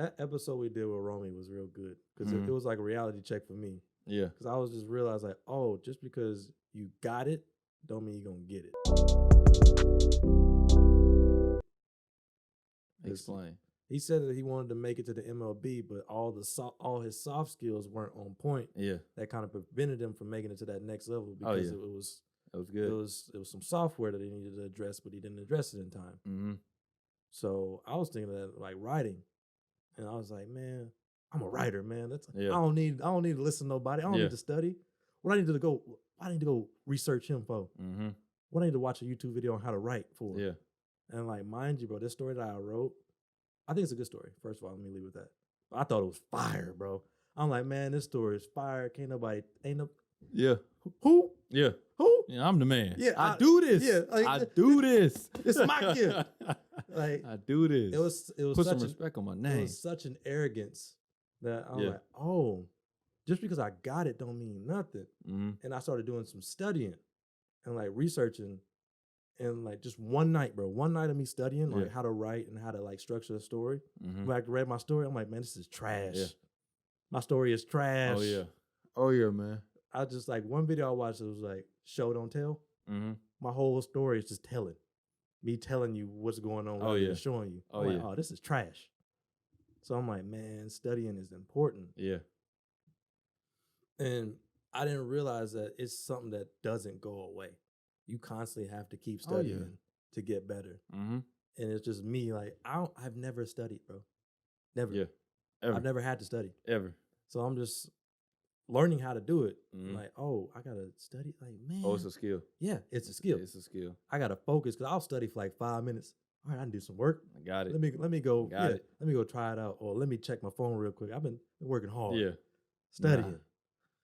That episode we did with Romy was real good because Mhm. it was like a reality check for me. Yeah. Because I was just realized like, oh, just because you got it, don't mean you're gonna get it. Explain. He said that he wanted to make it to the MLB, but all his soft skills weren't on point. Yeah. That kind of prevented him from making it to that next level Oh, because yeah. it was good. it was some software that he needed to address, but he didn't address it in time. Mm-hmm. So I was thinking that like writing, and I was like, man, I'm a writer, man. Yeah. I don't need to listen to nobody. I don't Yeah. need to study. What I need to go research him for. Mm-hmm. What I need to watch a YouTube video on how to write for. Yeah. And like, mind you, bro, this story that I wrote, I think it's a good story. First of all, let me leave with that. I thought it was fire, bro. I'm like, man, this story is fire. Yeah. Who? Yeah. Who? Yeah, I'm the man. Yeah, I do this. Yeah, like, I do this. It's my gift. Like, I do this. It was Put such some respect on my It name. was such an arrogance that I'm Yeah. like, oh, just because I got it don't mean nothing. Mm-hmm. And I started doing some studying and like researching. And like just one night, bro, one night of me studying like how to write and how to like structure a story. Mm-hmm. When I read my story, I'm like, man, this is trash. Yeah. My story is trash. Oh yeah. Oh yeah, man. I just like one video I watched, it was like show don't tell. Mm-hmm. My whole story is just telling. Me telling you what's going on rather than showing you. Oh I'm yeah. like, oh, this is trash. So I'm like, man, studying is important. Yeah. And I didn't realize that it's something that doesn't go away. You constantly have to keep studying to get better. Mm-hmm. And it's just me, like, I've never studied, bro. Never. Yeah. Ever. I've never had to study. Ever. So I'm just learning how to do it. Mm-hmm. Like, oh, I gotta study. Like, man. Oh, it's a skill. Yeah, it's a skill. It's a skill. I gotta focus because I'll study for like 5 minutes. All right, I can do some work. I got it. Let me go. Got it. Let me go try it out. Or let me check my phone real quick. I've been working hard. Yeah. Studying.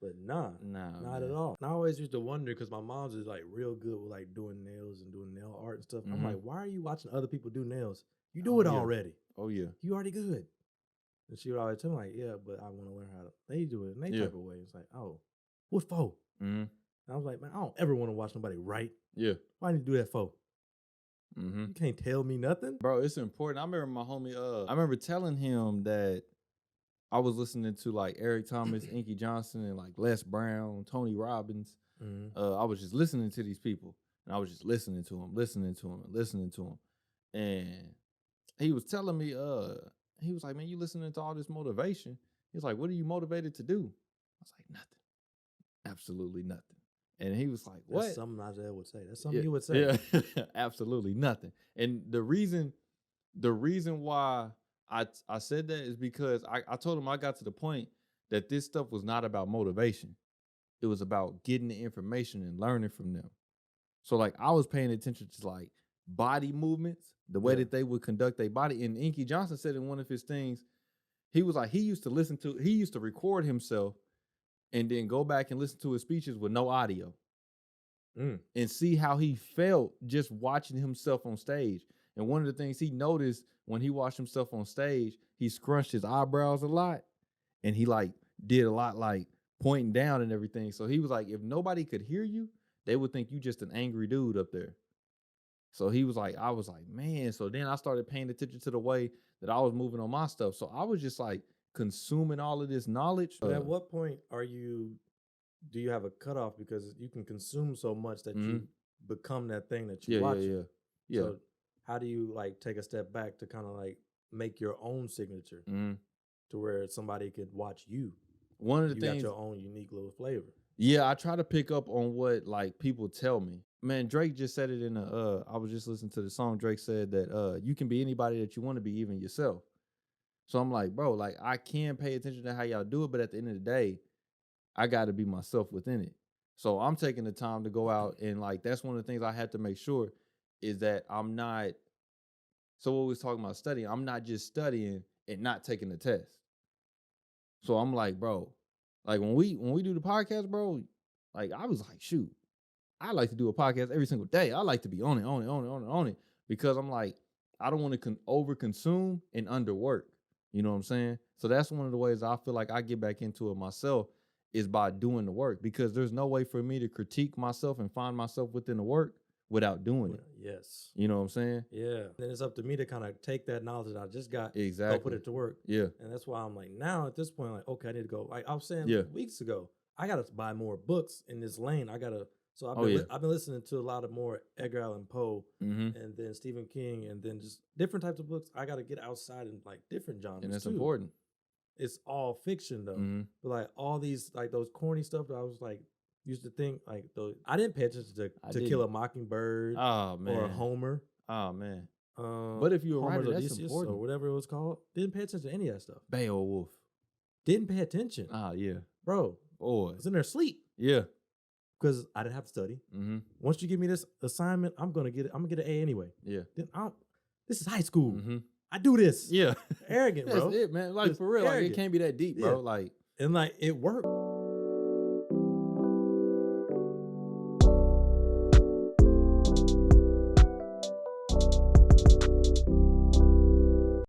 But not man. at all. And I always used to wonder because my mom's is like real good with like doing nails and doing nail art and stuff. Mm-hmm. I'm like, why are you watching other people do nails? You do it already. Oh yeah. You already good. And she would always tell me like, yeah, but I want to learn how they do it in their type of way. It's like, oh, what for? Mm-hmm. And I was like, man, I don't ever want to watch nobody write. Yeah. Why do you do that for? Mm-hmm. You can't tell me nothing, bro. It's important. I remember my homie. I remember telling him that I was listening to like Eric Thomas, Inky Johnson, and like Les Brown, Tony Robbins. Mm-hmm. I was just listening to these people, and I was just listening to them, and he was telling me, he was like, man, you listening to all this motivation? He was like, what are you motivated to do? I was like, nothing, absolutely nothing. And he was like, what? That's something Isaiah would say. That's something you would say. Yeah, absolutely nothing. And the reason why I said that is because I told him I got to the point that this stuff was not about motivation. It was about getting the information and learning from them. So like I was paying attention to like body movements, the way that they would conduct their body. And Inky Johnson said in one of his things, he was like, he used to record himself and then go back and listen to his speeches with no audio and see how he felt just watching himself on stage. And one of the things he noticed when he watched himself on stage, he scrunched his eyebrows a lot and he like did a lot like pointing down and everything. So he was like, if nobody could hear you, they would think you just an angry dude up there. So he was like, I was like, man. So then I started paying attention to the way that I was moving on my stuff. So I was just like consuming all of this knowledge. But at what point do you have a cutoff? Because you can consume so much that you become that thing that you watch. Yeah. So how do you like take a step back to kind of like make your own signature to where somebody could watch you? One of the you things, got your own unique little flavor. Yeah, I try to pick up on what like people tell me. Man, Drake just said it in I was just listening to the song. Drake said that you can be anybody that you want to be, even yourself. So I'm like, bro, like I can pay attention to how y'all do it, but at the end of the day, I got to be myself within it. So I'm taking the time to go out and like, that's one of the things I had to make sure is that I'm not, so what we was talking about studying, I'm not just studying and not taking the test. So I'm like, bro, like when we do the podcast, bro, like I was like, shoot, I like to do a podcast every single day. I like to be on it, because I'm like, I don't want to over consume and underwork. You know what I'm saying? So that's one of the ways I feel like I get back into it myself is by doing the work, because there's no way for me to critique myself and find myself within the work without doing it. Yes. You know what I'm saying? Yeah. Then it's up to me to kind of take that knowledge that I just got, go Exactly. put it to work. Yeah. And that's why I'm like, now at this point, like, okay, I need to go. Like I was saying Yeah. weeks ago, I got to buy more books in this lane. I got to. So I've been listening to a lot of more Edgar Allan Poe and then Stephen King and then just different types of books. I got to get outside and like different genres. And that's too. important. It's all fiction though. But like all these, like those corny stuff that I was like, used to think like those. I didn't pay attention to Kill a Mockingbird or Homer. Oh, man. But But if you're a Homer's writer, that's Odysseus important. or whatever it was called. Didn't pay attention to any of that stuff. Beowulf. Didn't pay attention. Ah, yeah. Bro, Boy. I was in there asleep. Yeah. Because I didn't have to study. Once you give me this assignment, I'm gonna get an A anyway. Yeah. Then this is high school. I do this. Yeah. Arrogant, bro. That's it, man. Like, It's for real. Like, it arrogant. can't be that deep, bro. Yeah. Like, And like it worked.